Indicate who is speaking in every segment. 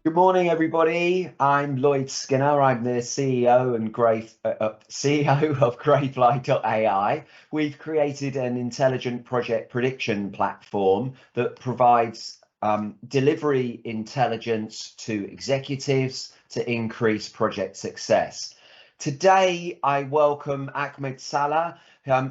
Speaker 1: Good morning, everybody. I'm Lloyd Skinner. I'm the CEO and CEO of Greyfly.ai. We've created an intelligent project prediction platform that provides delivery intelligence to executives to increase project success. Today, I welcome Ahmed Salih,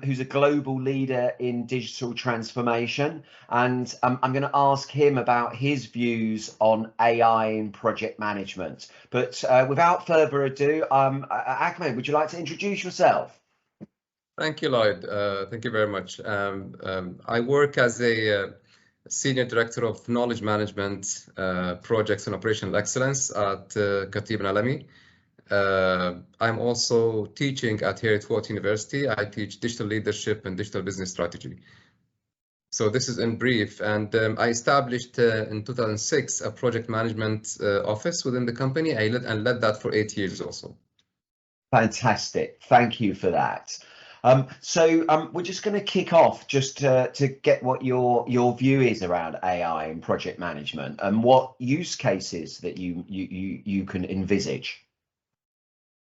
Speaker 1: who's a global leader in digital transformation. And I'm going to ask him about his views on AI in project management. But without further ado, Ahmed, would you like to introduce yourself?
Speaker 2: Thank you, Lloyd. Thank you very much. I work as a Senior Director of Knowledge Management, Projects and Operational Excellence at Khatib Alami. I'm also teaching at here at Swarth University. I teach digital leadership and digital business strategy. So this is in brief, and I established in 2006 a project management office within the company. I led that for 8 years also.
Speaker 1: Fantastic. Thank you for that. We're just going to kick off just to get what your view is around AI and project management and what use cases that you can envisage.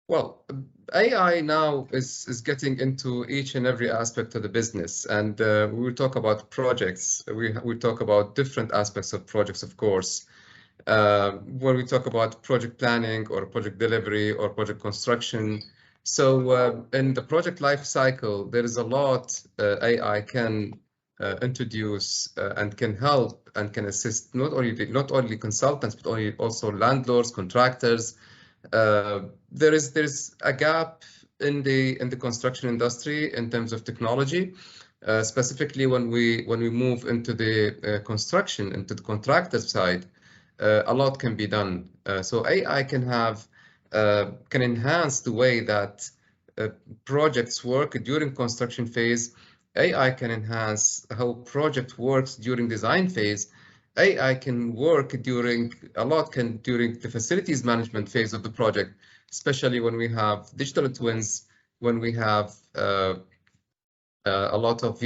Speaker 2: Well, AI now is getting into each and every aspect of the business, and we will talk about projects. We talk about different aspects of projects, of course. When we talk about project planning or project delivery or project construction. So in the project life cycle, there is a lot AI can introduce and can help and can assist not only consultants but also landlords, contractors. There's a gap in the construction industry in terms of technology, specifically when we move into the construction, into the contractor side. A lot can be done. So AI can enhance the way that projects work during construction phase. AI can enhance how project works during design phase. AI can work during the facilities management phase of the project, especially when we have digital twins, when we have a lot of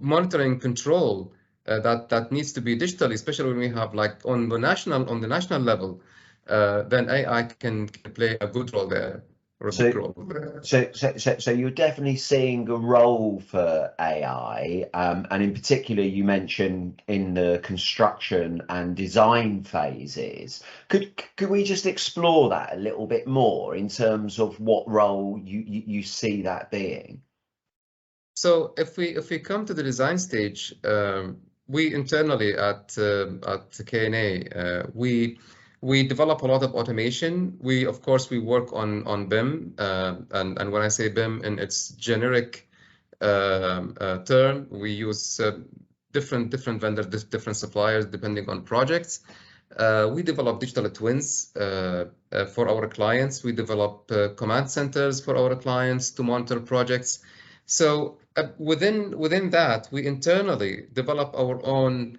Speaker 2: monitoring control that needs to be digital, especially when we have like on the national level, then AI can play a good role there.
Speaker 1: So you're definitely seeing a role for AI, and in particular, you mentioned in the construction and design phases. Could we just explore that a little bit more in terms of what role you see that being?
Speaker 2: So if we come to the design stage, we internally at KNA, we develop a lot of automation. Of course, we work on BIM, and when I say BIM in its generic term, we use different vendors, different suppliers, depending on projects. We develop digital twins for our clients. We develop command centers for our clients to monitor projects. So within that, we internally develop our own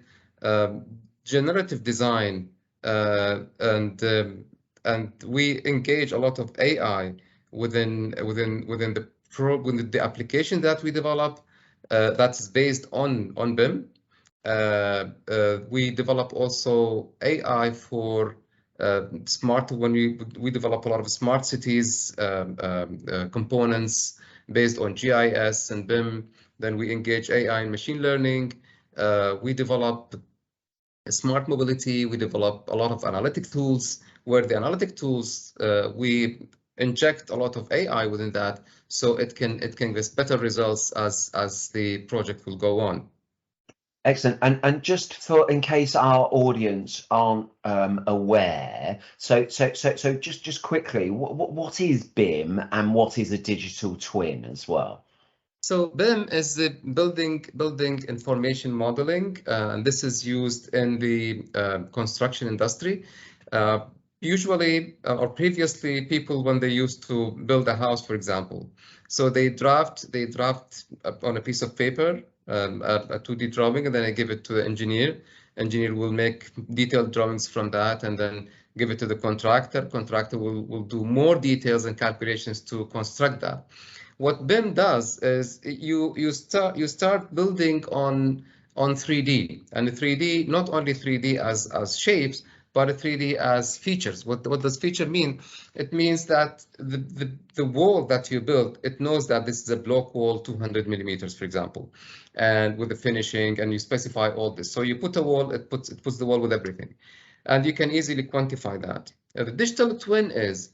Speaker 2: generative design. And we engage a lot of AI within the application that we develop that's based on BIM. We develop also AI for when we develop a lot of smart cities components based on GIS and BIM. Then we engage AI and machine learning. We develop smart mobility. We develop a lot of analytic tools, where the analytic tools we inject a lot of AI within that, so it can give better results as the project will go on.
Speaker 1: Excellent. And just for in case our audience aren't aware, so just quickly, what is BIM and what is a digital twin as well?
Speaker 2: So BIM is the building information modeling, and this is used in the construction industry. Usually, or previously, people, when they used to build a house, for example, so they draft on a piece of paper a 2D drawing, and then I give it to the engineer. Engineer will make detailed drawings from that, and then give it to the contractor. Contractor will do more details and calculations to construct that. What BIM does is you start building on on 3D, and 3D, not only 3D as shapes, but 3D as features. What does feature mean? It means that the wall that you build, it knows that this is a block wall 200 millimeters, for example, and with the finishing, and you specify all this. So you put a wall, it puts the wall with everything, and you can easily quantify that. The digital twin is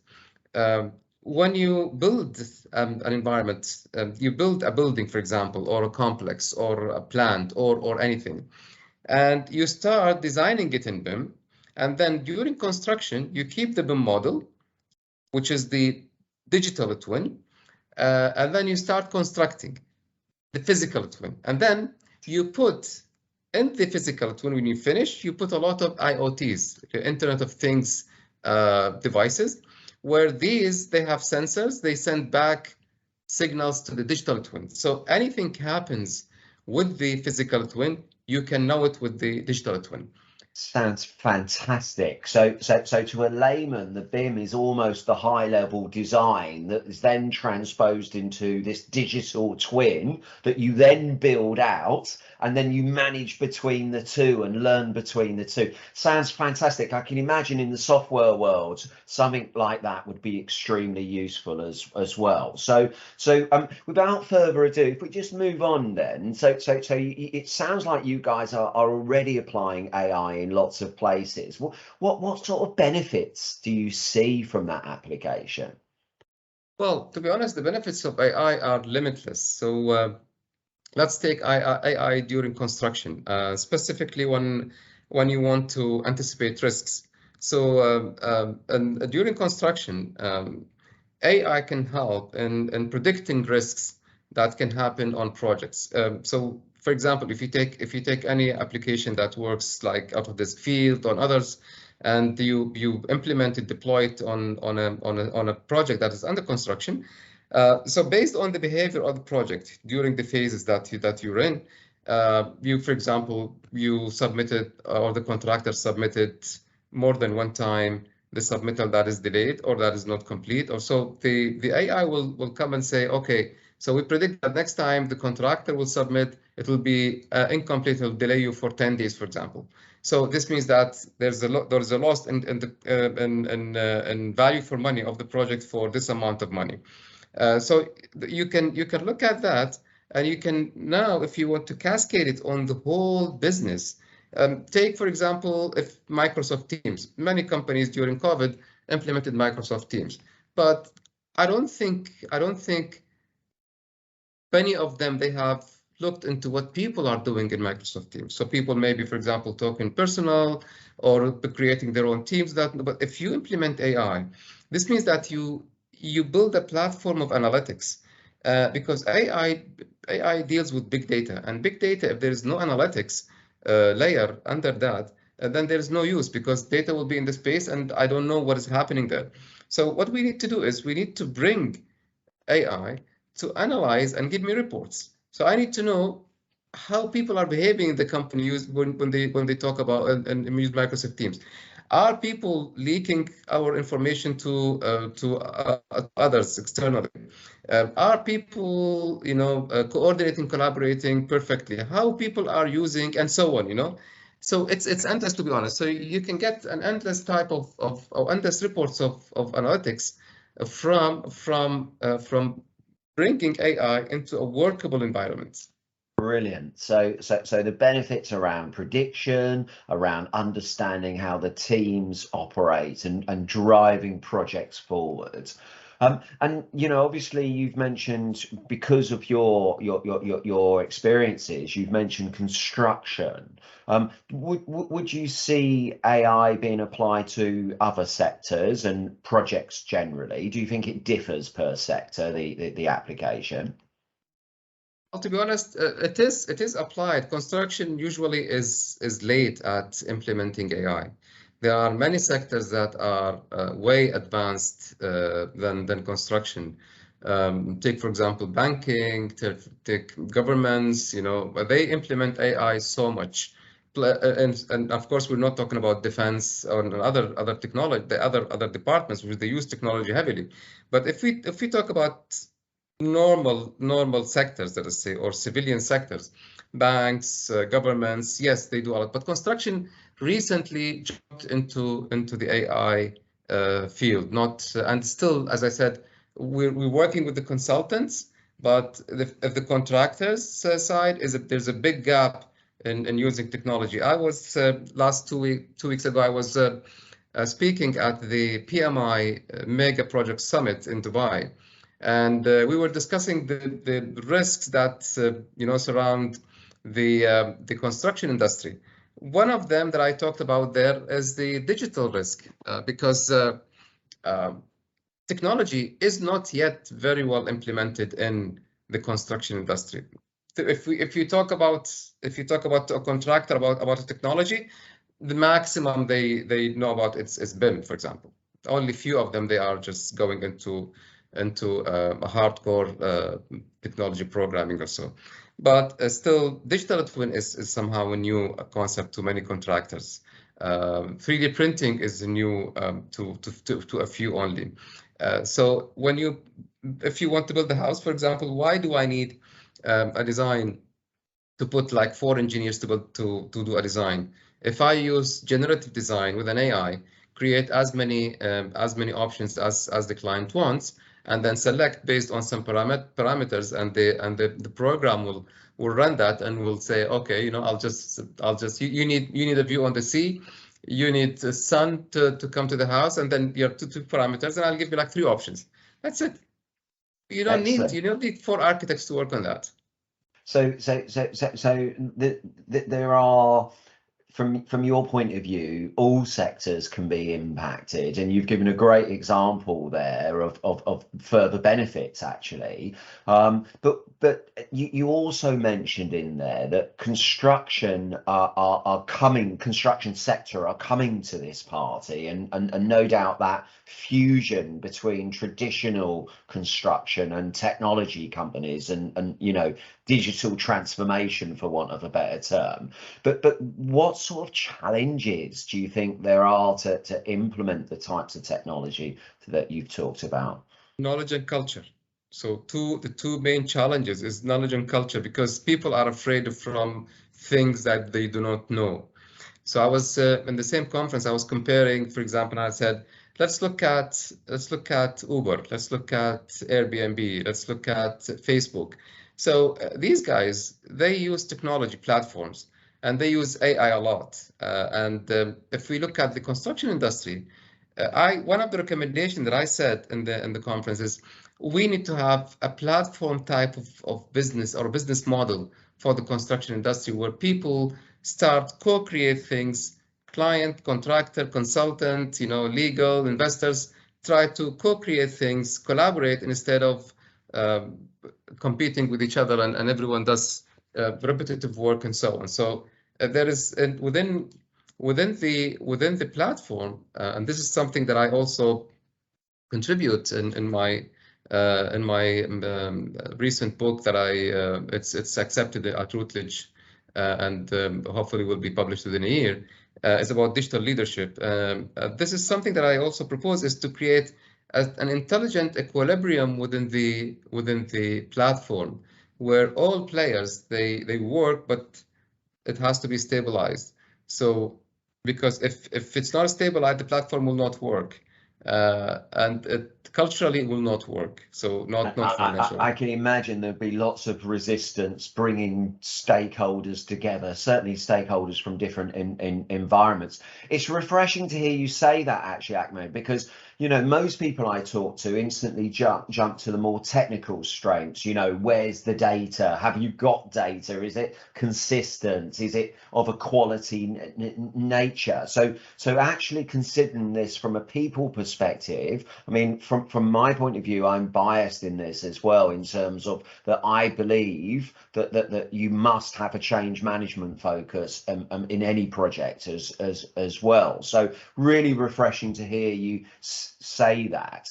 Speaker 2: when you build an environment, you build a building, for example, or a complex, or a plant, or anything, and you start designing it in BIM, and then during construction, you keep the BIM model, which is the digital twin, and then you start constructing the physical twin. And then you put in the physical twin, when you finish, you put a lot of IoTs, the Internet of Things devices, where they have sensors, they send back signals to the digital twin. So anything happens with the physical twin, you can know it with the digital twin.
Speaker 1: Sounds fantastic. So to a layman, the BIM is almost the high-level design that is then transposed into this digital twin that you then build out, and then you manage between the two and learn between the two. Sounds fantastic. I can imagine in the software world, something like that would be extremely useful as well. So without further ado, if we just move on then. So it sounds like you guys are already applying AI in lots of places. What sort of benefits do you see from that application?
Speaker 2: Well, to be honest, the benefits of AI are limitless. So let's take AI during construction, specifically when you want to anticipate risks. So and during construction, AI can help in predicting risks that can happen on projects. So, for example, if you take any application that works like out of this field on others, and you implement it, deploy it on a project that is under construction. So based on the behavior of the project during the phases that you're in, for example, you submitted, or the contractor submitted more than one time the submittal that is delayed or that is not complete, or so the AI will come and say, okay, so we predict that next time the contractor will submit, it will be incomplete, it will delay you for 10 days, for example. So this means that there's a loss in value for money of the project for this amount of money. So you can look at that, and you can now, if you want to cascade it on the whole business, take, for example, if Microsoft Teams, many companies during COVID implemented Microsoft Teams, but I don't think many of them, they have looked into what people are doing in Microsoft Teams. So people maybe, for example, talking personal or creating their own teams. But if you implement AI, this means that you build a platform of analytics, because AI deals with big data, and big data, if there is no analytics layer under that, then there is no use, because data will be in the space and I don't know what is happening there. So what we need to do is we need to bring AI to analyze and give me reports. So I need to know how people are behaving in the company when they talk about and use Microsoft Teams. Are people leaking our information to others externally? Are people, coordinating, collaborating perfectly? How people are using, and so on, So it's endless, to be honest. So you can get an endless type of endless reports of analytics from bringing AI into a workable environment.
Speaker 1: Brilliant. So the benefits around prediction, around understanding how the teams operate, and driving projects forward. And obviously you've mentioned, because of your experiences, you've mentioned construction. Would you see AI being applied to other sectors and projects generally? Do you think it differs per sector, the application?
Speaker 2: Well, to be honest, it is applied. Construction usually is late at implementing AI. There are many sectors that are way advanced than construction. Take, for example, banking, take governments, they implement AI so much. And of course, we're not talking about defense or other technology, the other departments, which they use technology heavily. But if we talk about normal sectors, let us say, or civilian sectors, banks, governments, yes, they do a lot. But construction recently jumped into the AI field, and still, as I said, we're working with the consultants, but the contractors side there's a big gap in using technology. I was last 2 weeks ago, I was speaking at the PMI Mega Project Summit in Dubai, and we were discussing the risks that surround the construction industry. One of them that I talked about there is the digital risk, because uh, technology is not yet very well implemented in the construction industry. If you talk about a contractor about a technology, the maximum they know about is BIM, for example. Only few of them they are just going into a hardcore technology programming or so. But still, digital twin is somehow a new concept to many contractors. 3D printing is new to a few only. So if you want to build a house, for example, why do I need a design to put like 4 engineers to do a design? If I use generative design with an AI, create as many options as the client wants, and then select based on some parameters, and the program will run that and will say, okay, I'll just you need a view on the sea, you need the sun to come to the house, and then you have two parameters, and I'll give you like 3 options. That's it. You don't need 4 architects to work on that.
Speaker 1: So there are, from your point of view, all sectors can be impacted, and you've given a great example there of further benefits actually. But you also mentioned in there that construction sector are coming to this party, and no doubt that fusion between traditional construction and technology companies and digital transformation, for want of a better term. But what sort of challenges do you think there are to implement the types of technology that you've talked about?
Speaker 2: Knowledge and culture. So the two main challenges is knowledge and culture, because people are afraid from things that they do not know. So I was in the same conference, I was comparing, for example, and I said, let's look at Uber, let's look at Airbnb, let's look at Facebook. So these guys, they use technology platforms and they use AI a lot. And if we look at the construction industry, one of the recommendations that I said in the conference is we need to have a platform type of business or business model for the construction industry, where people start co-create things, client, contractor, consultant, legal, investors, try to co-create things, collaborate instead of competing with each other, and everyone does repetitive work and so on. So there is within the platform, and this is something that I also contribute in my recent book that it's accepted at Routledge, and hopefully will be published within a year. It's about digital leadership. This is something that I also propose, is to create an intelligent equilibrium within the platform, where all players they work, but it has to be stabilized. So because if it's not stabilized, the platform will not work, and culturally it will not work. So not financially.
Speaker 1: I can imagine there'd be lots of resistance bringing stakeholders together, certainly stakeholders from different environments. It's refreshing to hear you say that, actually, Ahmed, because most people I talk to instantly jump to the more technical strengths. Where's the data? Have you got data? Is it consistent? Is it of a quality nature? So actually considering this from a people perspective, I mean, from my point of view, I'm biased in this as well, in terms of that I believe that you must have a change management focus in any project as well. So really refreshing to hear you say that.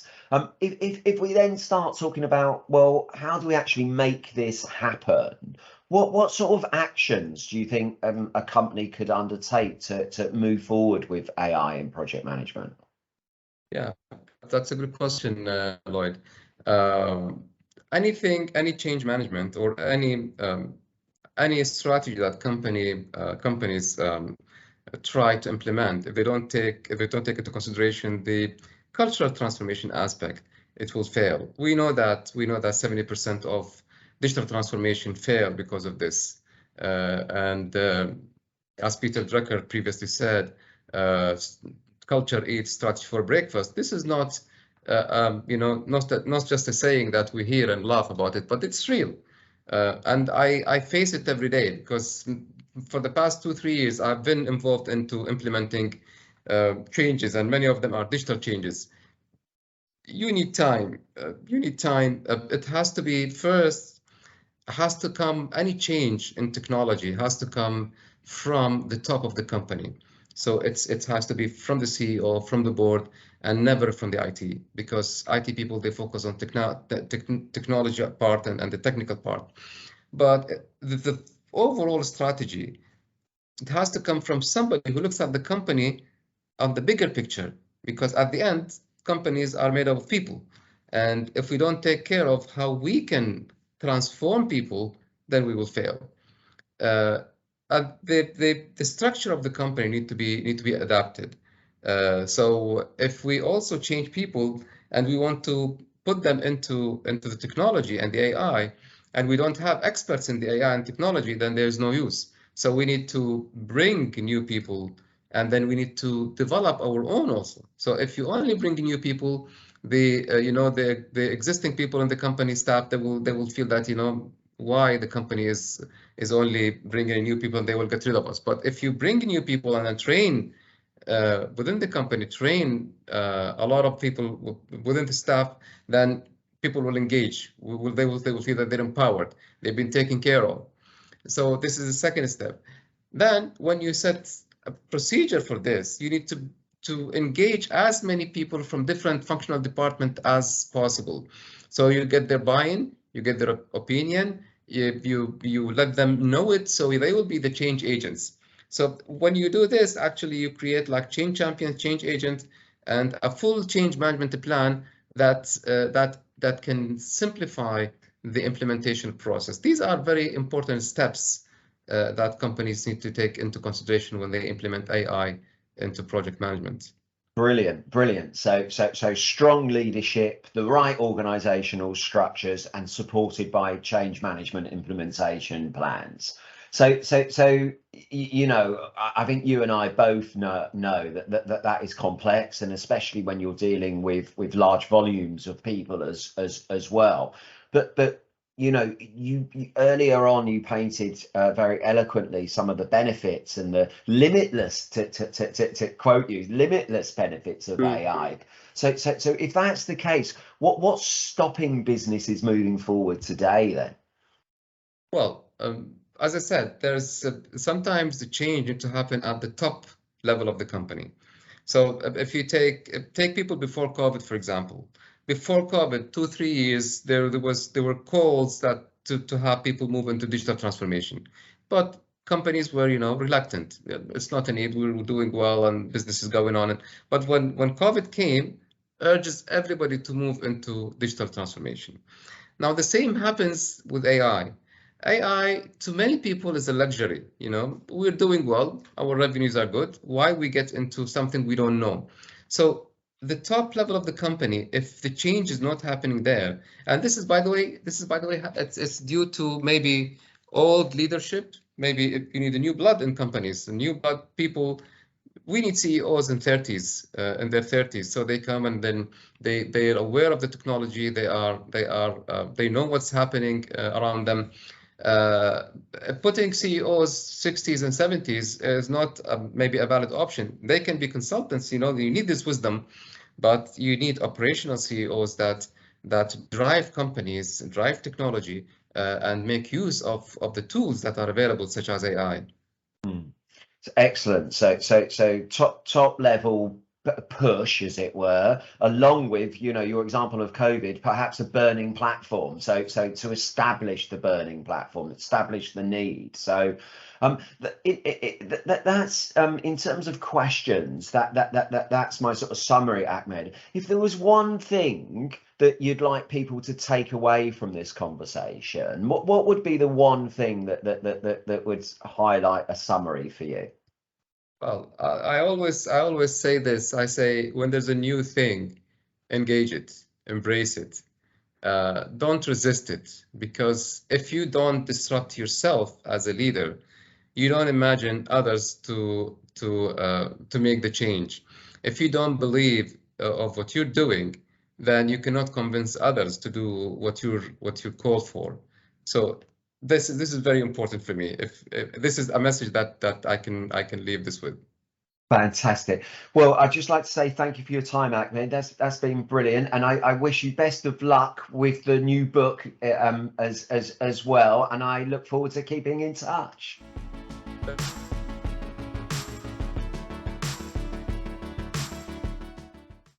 Speaker 1: If we then start talking about, well, how do we actually make this happen? What sort of actions do you think a company could undertake to move forward with AI in project management?
Speaker 2: Yeah, that's a good question, Lloyd. Any change management or any any strategy that companies try to implement, if they don't take into consideration the cultural transformation aspect, it will fail. We know that 70% of digital transformation fail because of this. And as Peter Drucker previously said, culture eats strategy for breakfast. This is not, not just a saying that we hear and laugh about it, but it's real. And I face it every day, because for the past 2-3 years, I've been involved into implementing changes, and many of them are digital changes. You need time. It has to be first, has to come, any change in technology has to come from the top of the company. So it has to be from the CEO, from the board, and never from the IT, because IT people, they focus on technology part and the technical part. But the overall strategy, it has to come from somebody who looks at the company on the bigger picture, because at the end, companies are made up of people. And if we don't take care of how we can transform people, then we will fail. The structure of the company need to be adapted. So if we also change people and we want to put them into the technology and the AI, and we don't have experts in the AI and technology, then there's no use. So we need to bring new people, and then we need to develop our own also. So if you only bring new people, the existing people in the company staff, they will feel that, why the company is only bringing in new people, and they will get rid of us. But if you bring new people and then train within the company, train a lot of people within the staff, then people will engage. They will feel that they're empowered. They've been taken care of. So this is the second step. Then when you set a procedure for this, you need to engage as many people from different functional departments as possible. So you get their buy-in, you get their opinion, you let them know it, so they will be the change agents. So when you do this, actually you create like change champions, change agent, and a full change management plan that can simplify the implementation process. These are very important steps that companies need to take into consideration when they implement AI into project management.
Speaker 1: Brilliant. So strong leadership, the right organizational structures, and supported by change management implementation plans. So I think you and I both know that is complex, and especially when you're dealing with large volumes of people as well. But you earlier on, you painted very eloquently some of the benefits and the limitless, to quote you, limitless benefits of AI. So if that's the case, what's stopping businesses moving forward today then?
Speaker 2: Well, as I said, there's sometimes the change needs to happen at the top level of the company. So if you take people before COVID, for example. Before COVID, 2-3 years, there were calls that to have people move into digital transformation, but companies were reluctant. It's not a need. We were doing well and business is going on. But when COVID came, urges everybody to move into digital transformation. Now the same happens with AI. AI to many people is a luxury. We're doing well. Our revenues are good. Why we get into something we don't know? So the top level of the company, if the change is not happening there, and this is by the way, it's due to maybe old leadership. Maybe if you need a new blood in companies, new blood people. We need CEOs in their 30s, so they come and then they are aware of the technology. They know what's happening around them. Putting CEOs 60s and 70s is not maybe a valid option. They can be consultants. You need this wisdom, but you need operational CEOs that drive companies, drive technology, and make use of the tools that are available, such as AI.
Speaker 1: Excellent. So top level push, as it were, along with, your example of COVID, perhaps a burning platform. So to establish the burning platform, establish the need. So that's in terms of questions. That's my sort of summary, Ahmed. If there was one thing that you'd like people to take away from this conversation, what would be the one thing that would highlight a summary for you?
Speaker 2: Well, I always say this. I say when there's a new thing, engage it, embrace it. Don't resist it, because if you don't disrupt yourself as a leader, you don't imagine others to make the change. If you don't believe of what you're doing, then you cannot convince others to do what you're called for. So this is very important for me. If this is a message that I can leave this with.
Speaker 1: Fantastic. Well, I'd just like to say thank you for your time, Ahmed. That's been brilliant, and I wish you best of luck with the new book as well. And I look forward to keeping in touch.